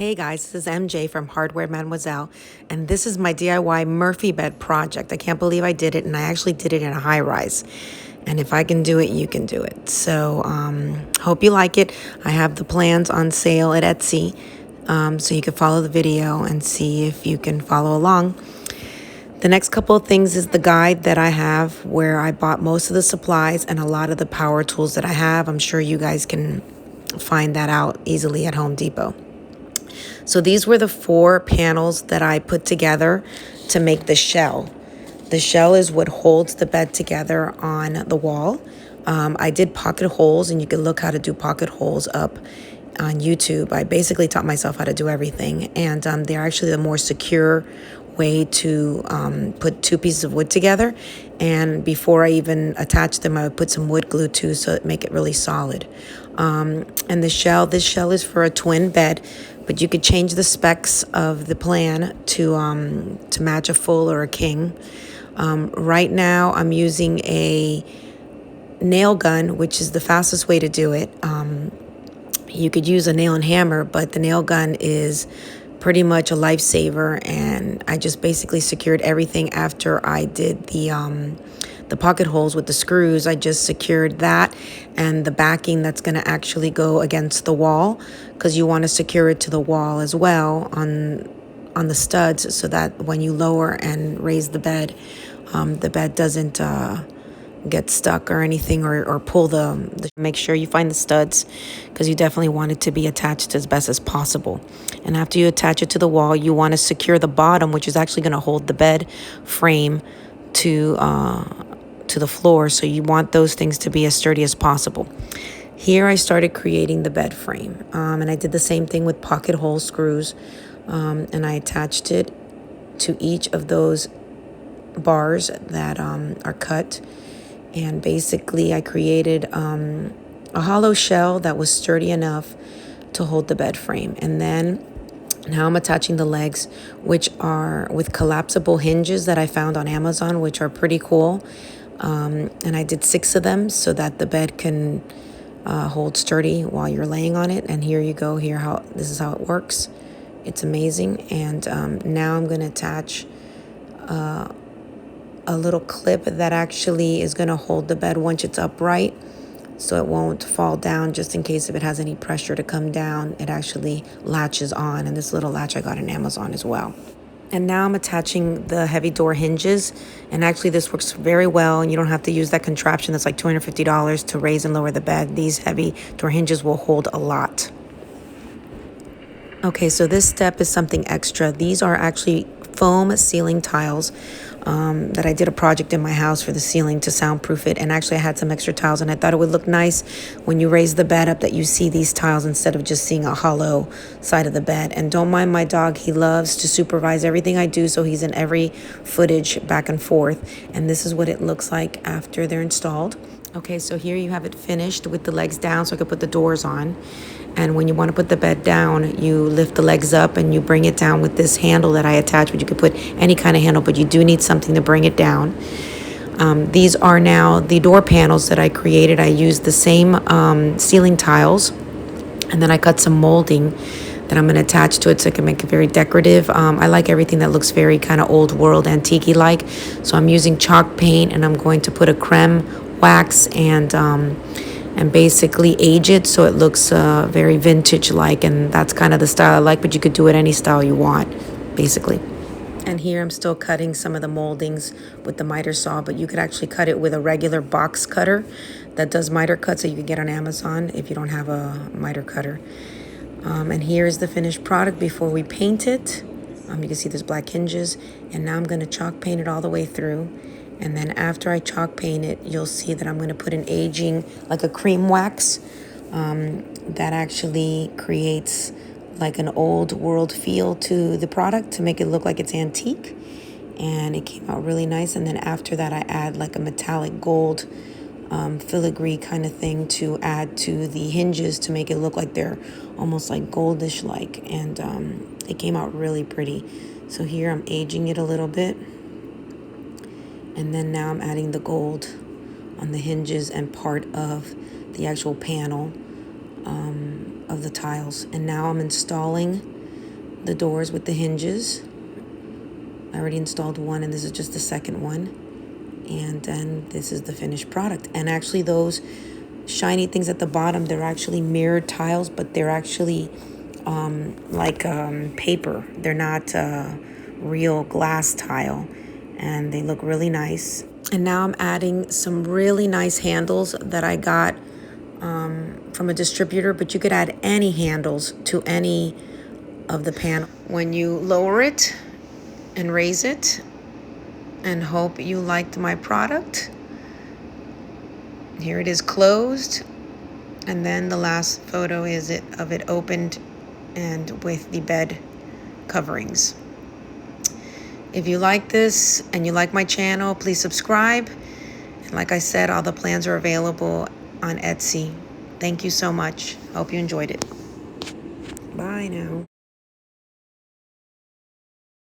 Hey guys, this is MJ from Hardware Mademoiselle, and this is my DIY Murphy bed project. I can't believe I did it, and I actually did it in a high rise. And if I can do it, you can do it. So, hope you like it. I have the plans on sale at Etsy, so you can follow the video and see if you can follow along. The next couple of things is the guide that I have where I bought most of the supplies and a lot of the power tools that I have. I'm sure you guys can find that out easily at Home Depot. So these were the 4 panels that I put together to make the shell. The shell is what holds the bed together on the wall. I did pocket holes, and you can look how to do pocket holes up on YouTube. I basically taught myself how to do everything, and they're actually the more secure way to put 2 pieces of wood together. And before I even attach them, I would put some wood glue too, so it make it really solid. And this shell is for a twin bed, but you could change the specs of the plan to match a full or a king. Right now, I'm using a nail gun, which is the fastest way to do it. You could use a nail and hammer, but the nail gun is pretty much a lifesaver, and I just basically secured everything after I did the pocket holes with the screws. I just secured that and the backing that's going to actually go against the wall, because you want to secure it to the wall as well on the studs, so that when you lower and raise the bed doesn't get stuck or anything, or pull the make sure you find the studs, because you definitely want it to be attached as best as possible. And after you attach it to the wall, you want to secure the bottom, which is actually going to hold the bed frame to the floor. So you want those things to be as sturdy as possible. Here I started creating the bed frame, and I did the same thing with pocket hole screws, and I attached it to each of those bars that are cut. And basically I created a hollow shell that was sturdy enough to hold the bed frame. And then now I'm attaching the legs, which are with collapsible hinges that I found on Amazon, which are pretty cool. And I did 6 of them so that the bed can hold sturdy while you're laying on it. And here you go. This is how it works. It's amazing. And now I'm going to attach a little clip that actually is going to hold the bed once it's upright, so it won't fall down. Just in case if it has any pressure to come down, it actually latches on. And this little latch I got on Amazon as well. And now I'm attaching the heavy door hinges, and actually this works very well, and you don't have to use that contraption that's like $250 to raise and lower the bed. These heavy door hinges will hold a lot. Okay, so this step is something extra. These are actually foam ceiling tiles that I did a project in my house for the ceiling to soundproof it. And actually I had some extra tiles, and I thought it would look nice when you raise the bed up that you see these tiles instead of just seeing a hollow side of the bed. And don't mind my dog, he loves to supervise everything I do, so he's in every footage back and forth. And this is what it looks like after they're installed. Okay, so here you have it finished with the legs down, so I could put the doors on. And when you want to put the bed down, you lift the legs up and you bring it down with this handle that I attached, but you could put any kind of handle, but you do need something to bring it down. These are now the door panels that I created. I used the same ceiling tiles, and then I cut some molding that I'm going to attach to it so I can make it very decorative. I like everything that looks very kind of old world, antique-y like. So I'm using chalk paint, and I'm going to put a creme wax and basically age it so it looks very vintage like, and that's kind of the style I like, but you could do it any style you want basically. And here I'm still cutting some of the moldings with the miter saw, but you could actually cut it with a regular box cutter that does miter cuts that you can get on Amazon if you don't have a miter cutter. And here is the finished product before we paint it. You can see there's black hinges, and now I'm going to chalk paint it all the way through. And then after I chalk paint it, you'll see that I'm going to put an aging, like a cream wax, that actually creates like an old world feel to the product to make it look like it's antique. And it came out really nice. And then after that, I add like a metallic gold filigree kind of thing to add to the hinges to make it look like they're almost like goldish like. And it came out really pretty. So here I'm aging it a little bit. And then now I'm adding the gold on the hinges and part of the actual panel of the tiles. And now I'm installing the doors with the hinges. I already installed one, and this is just the second one. And then this is the finished product. And actually those shiny things at the bottom, they're actually mirrored tiles, but they're actually paper. They're not real glass tile, and they look really nice. And now I'm adding some really nice handles that I got from a distributor, but you could add any handles to any of the panel. When you lower it and raise it, and hope you liked my product. Here it is closed, and then the last photo is of it opened and with the bed coverings. If you like this and you like my channel, please subscribe. And like I said, all the plans are available on Etsy. Thank you so much. Hope you enjoyed it. Bye now.